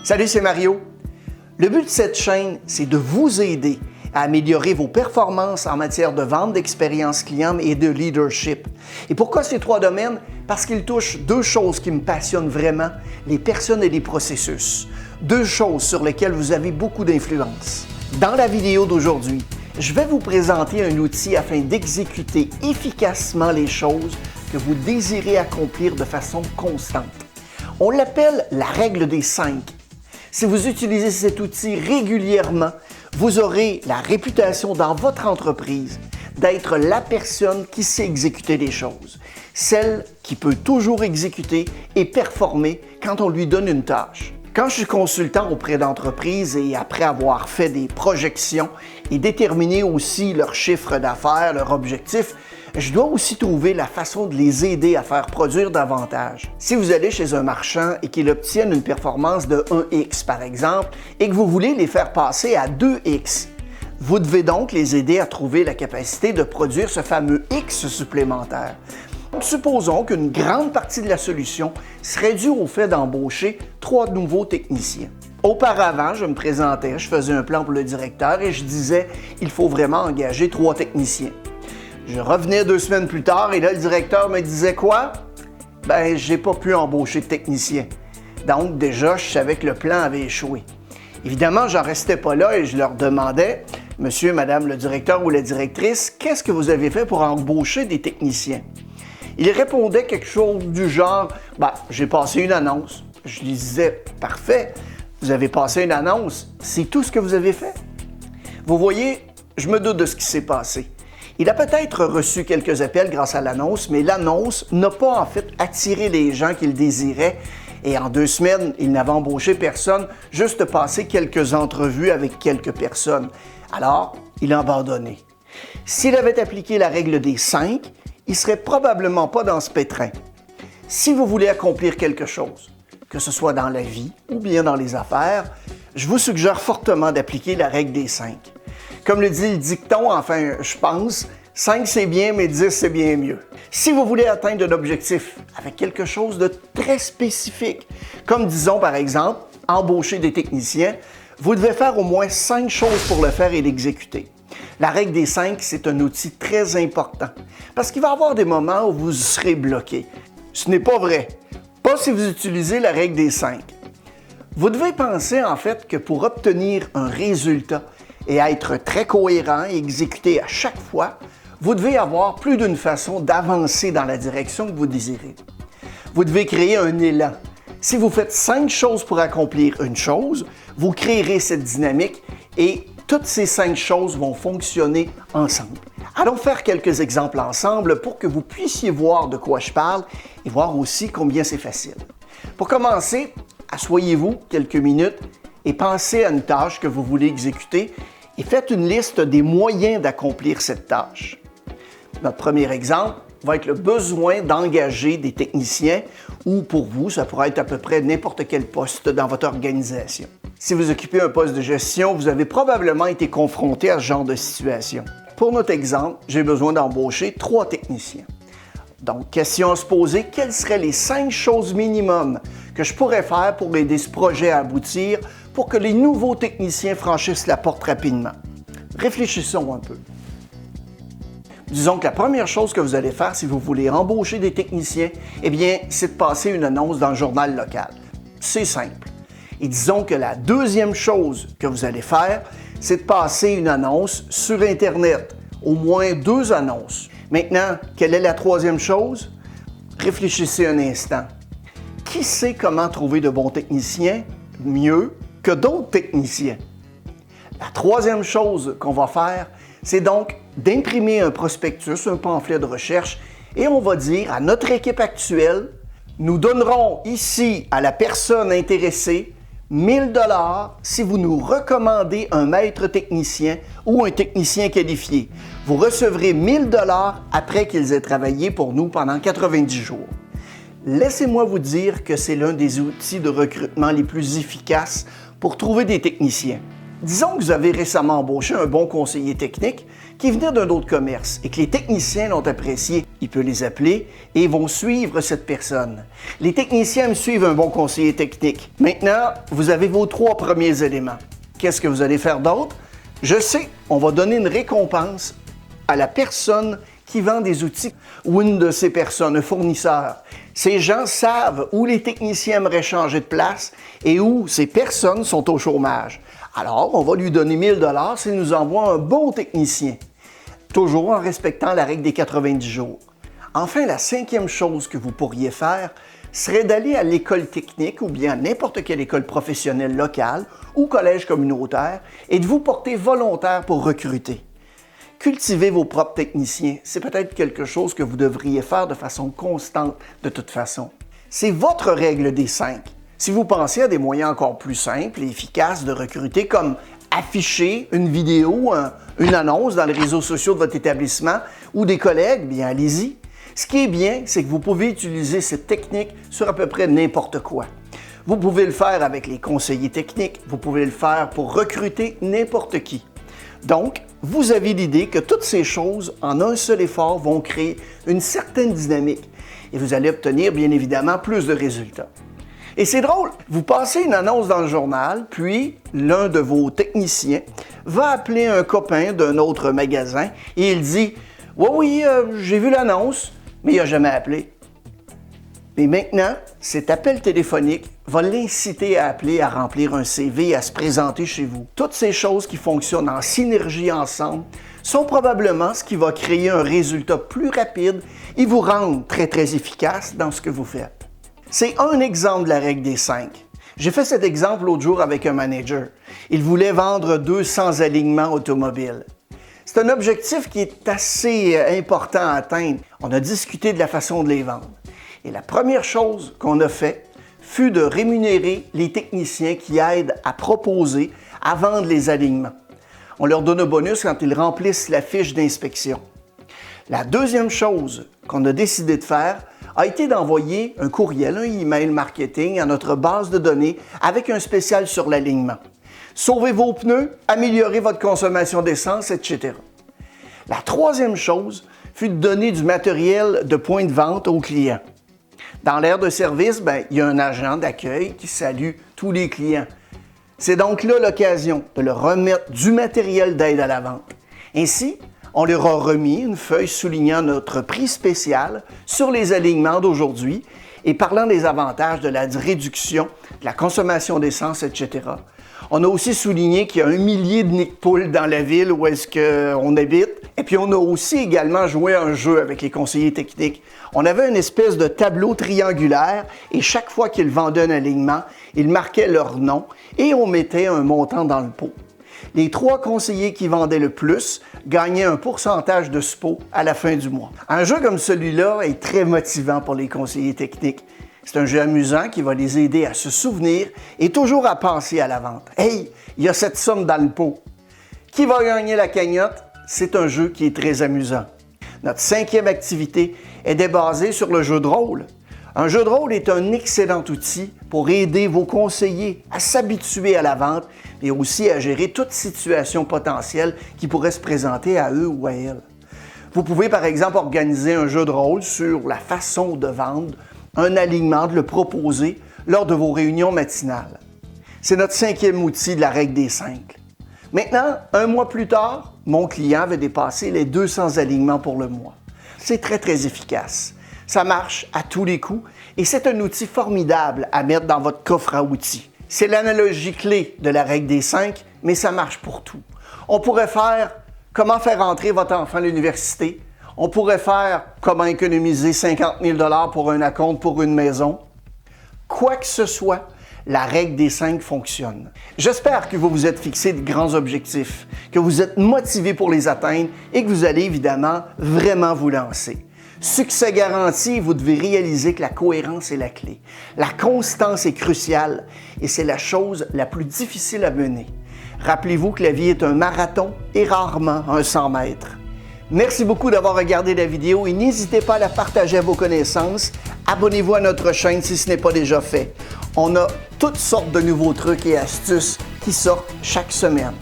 Salut, c'est Mario. Le but de cette chaîne, c'est de vous aider à améliorer vos performances en matière de vente, d'expérience client et de leadership. Et pourquoi ces trois domaines? Parce qu'ils touchent deux choses qui me passionnent vraiment, les personnes et les processus. Deux choses sur lesquelles vous avez beaucoup d'influence. Dans la vidéo d'aujourd'hui, je vais vous présenter un outil afin d'exécuter efficacement les choses que vous désirez accomplir de façon constante. On l'appelle la règle des 5. Si vous utilisez cet outil régulièrement, vous aurez la réputation dans votre entreprise d'être la personne qui sait exécuter les choses, celle qui peut toujours exécuter et performer quand on lui donne une tâche. Quand je suis consultant auprès d'entreprises et après avoir fait des projections et déterminé aussi leur chiffre d'affaires, leur objectif, je dois aussi trouver la façon de les aider à faire produire davantage. Si vous allez chez un marchand et qu'il obtienne une performance de 1x par exemple et que vous voulez les faire passer à 2x, vous devez donc les aider à trouver la capacité de produire ce fameux X supplémentaire. Supposons qu'une grande partie de la solution serait due au fait d'embaucher 3 nouveaux techniciens. Auparavant, je me présentais, je faisais un plan pour le directeur et je disais il faut vraiment engager 3 techniciens. Je revenais 2 semaines plus tard et là, le directeur me disait quoi? Ben, j'ai pas pu embaucher de technicien. Donc, déjà, je savais que le plan avait échoué. Évidemment, j'en restais pas là et je leur demandais, monsieur, madame le directeur ou la directrice, qu'est-ce que vous avez fait pour embaucher des techniciens? Ils répondaient quelque chose du genre, j'ai passé une annonce. Je lui disais, parfait, vous avez passé une annonce, c'est tout ce que vous avez fait? Vous voyez, je me doute de ce qui s'est passé. Il a peut-être reçu quelques appels grâce à l'annonce, mais l'annonce n'a pas en fait attiré les gens qu'il désirait et en 2 semaines, il n'avait embauché personne, juste passé quelques entrevues avec quelques personnes. Alors, il a abandonné. S'il avait appliqué la règle des 5, il ne serait probablement pas dans ce pétrin. Si vous voulez accomplir quelque chose, que ce soit dans la vie ou bien dans les affaires, je vous suggère fortement d'appliquer la règle des 5. Comme le dit le dicton, enfin, je pense, 5 c'est bien, mais 10 c'est bien mieux. Si vous voulez atteindre un objectif avec quelque chose de très spécifique, comme disons par exemple, embaucher des techniciens, vous devez faire au moins 5 choses pour le faire et l'exécuter. La règle des 5, c'est un outil très important parce qu'il va y avoir des moments où vous serez bloqué. Ce n'est pas vrai. Pas si vous utilisez la règle des 5. Vous devez penser en fait que pour obtenir un résultat et être très cohérent et exécuter à chaque fois, vous devez avoir plus d'une façon d'avancer dans la direction que vous désirez. Vous devez créer un élan. Si vous faites 5 choses pour accomplir une chose, vous créerez cette dynamique et toutes ces 5 choses vont fonctionner ensemble. Allons faire quelques exemples ensemble pour que vous puissiez voir de quoi je parle et voir aussi combien c'est facile. Pour commencer, asseyez-vous quelques minutes et pensez à une tâche que vous voulez exécuter et faites une liste des moyens d'accomplir cette tâche. Notre premier exemple va être le besoin d'engager des techniciens ou pour vous, ça pourrait être à peu près n'importe quel poste dans votre organisation. Si vous occupez un poste de gestion, vous avez probablement été confronté à ce genre de situation. Pour notre exemple, j'ai besoin d'embaucher 3 techniciens. Donc, question à se poser, quelles seraient les 5 choses minimum que je pourrais faire pour aider ce projet à aboutir pour que les nouveaux techniciens franchissent la porte rapidement? Réfléchissons un peu. Disons que la première chose que vous allez faire si vous voulez embaucher des techniciens, c'est de passer une annonce dans le journal local. C'est simple. Et disons que la deuxième chose que vous allez faire, c'est de passer une annonce sur Internet. Au moins 2 annonces. Maintenant, quelle est la troisième chose? Réfléchissez un instant. Qui sait comment trouver de bons techniciens mieux que d'autres techniciens? La troisième chose qu'on va faire, c'est donc d'imprimer un prospectus, un pamphlet de recherche, et on va dire à notre équipe actuelle, nous donnerons ici à la personne intéressée 1000 $ si vous nous recommandez un maître technicien ou un technicien qualifié. Vous recevrez 1000 $ après qu'ils aient travaillé pour nous pendant 90 jours. Laissez-moi vous dire que c'est l'un des outils de recrutement les plus efficaces pour trouver des techniciens. Disons que vous avez récemment embauché un bon conseiller technique qui venait d'un autre commerce et que les techniciens l'ont apprécié. Il peut les appeler et vont suivre cette personne. Les techniciens aiment suivre un bon conseiller technique. Maintenant, vous avez vos 3 premiers éléments. Qu'est-ce que vous allez faire d'autre? Je sais, on va donner une récompense à la personne qui vend des outils ou une de ces personnes, un fournisseur. Ces gens savent où les techniciens aimeraient changer de place et où ces personnes sont au chômage. Alors, on va lui donner 1 000 $ s'il nous envoie un bon technicien, toujours en respectant la règle des 90 jours. Enfin, la 5e chose que vous pourriez faire serait d'aller à l'école technique ou bien à n'importe quelle école professionnelle locale ou collège communautaire et de vous porter volontaire pour recruter. Cultiver vos propres techniciens, c'est peut-être quelque chose que vous devriez faire de façon constante de toute façon. C'est votre règle des 5. Si vous pensez à des moyens encore plus simples et efficaces de recruter, comme afficher une vidéo, une annonce dans les réseaux sociaux de votre établissement ou des collègues, bien allez-y. Ce qui est bien, c'est que vous pouvez utiliser cette technique sur à peu près n'importe quoi. Vous pouvez le faire avec les conseillers techniques, vous pouvez le faire pour recruter n'importe qui. Donc, vous avez l'idée que toutes ces choses, en un seul effort, vont créer une certaine dynamique et vous allez obtenir, bien évidemment, plus de résultats. Et c'est drôle, vous passez une annonce dans le journal, puis l'un de vos techniciens va appeler un copain d'un autre magasin et il dit « Oui, j'ai vu l'annonce, mais il n'a jamais appelé. » Mais maintenant, cet appel téléphonique va l'inciter à appeler, à remplir un CV et à se présenter chez vous. Toutes ces choses qui fonctionnent en synergie ensemble sont probablement ce qui va créer un résultat plus rapide et vous rendre très efficace dans ce que vous faites. C'est un exemple de la règle des 5. J'ai fait cet exemple l'autre jour avec un manager. Il voulait vendre 200 alignements automobiles. C'est un objectif qui est assez important à atteindre. On a discuté de la façon de les vendre. Et la première chose qu'on a fait fut de rémunérer les techniciens qui aident à proposer, à vendre les alignements. On leur donne un bonus quand ils remplissent la fiche d'inspection. La deuxième chose qu'on a décidé de faire a été d'envoyer un courriel, un email marketing à notre base de données avec un spécial sur l'alignement. Sauvez vos pneus, améliorez votre consommation d'essence, etc. La troisième chose fut de donner du matériel de point de vente aux clients. Dans l'aire de service, il y a un agent d'accueil qui salue tous les clients. C'est donc là l'occasion de leur remettre du matériel d'aide à la vente. Ainsi, on leur a remis une feuille soulignant notre prix spécial sur les alignements d'aujourd'hui et parlant des avantages de la réduction, de la consommation d'essence, etc. On a aussi souligné qu'il y a 1 millier de nids de poules dans la ville où est-ce qu'on habite. Et puis on a aussi également joué un jeu avec les conseillers techniques. On avait une espèce de tableau triangulaire et chaque fois qu'ils vendaient un alignement, ils marquaient leur nom et on mettait un montant dans le pot. Les 3 conseillers qui vendaient le plus gagnaient un pourcentage de ce pot à la fin du mois. Un jeu comme celui-là est très motivant pour les conseillers techniques. C'est un jeu amusant qui va les aider à se souvenir et toujours à penser à la vente. « Hey, il y a cette somme dans le pot. » Qui va gagner la cagnotte? C'est un jeu qui est très amusant. Notre 5e activité est basée sur le jeu de rôle. Un jeu de rôle est un excellent outil pour aider vos conseillers à s'habituer à la vente et aussi à gérer toute situation potentielle qui pourrait se présenter à eux ou à elles. Vous pouvez par exemple organiser un jeu de rôle sur la façon de vendre un alignement, de le proposer lors de vos réunions matinales. C'est notre 5e outil de la règle des 5. Maintenant, 1 mois plus tard, mon client avait dépassé les 200 alignements pour le mois. C'est très efficace. Ça marche à tous les coups et c'est un outil formidable à mettre dans votre coffre à outils. C'est l'analogie clé de la règle des 5, mais ça marche pour tout. On pourrait faire comment faire entrer votre enfant à l'université. On pourrait faire comment économiser 50 000 $ pour un acompte pour une maison. Quoi que ce soit, la règle des 5 fonctionne. J'espère que vous vous êtes fixé de grands objectifs, que vous êtes motivé pour les atteindre et que vous allez évidemment vraiment vous lancer. Succès garanti, vous devez réaliser que la cohérence est la clé. La constance est cruciale et c'est la chose la plus difficile à mener. Rappelez-vous que la vie est un marathon et rarement un 100 mètres. Merci beaucoup d'avoir regardé la vidéo et n'hésitez pas à la partager à vos connaissances, Abonnez-vous à notre chaîne si ce n'est pas déjà fait. On a toutes sortes de nouveaux trucs et astuces qui sortent chaque semaine.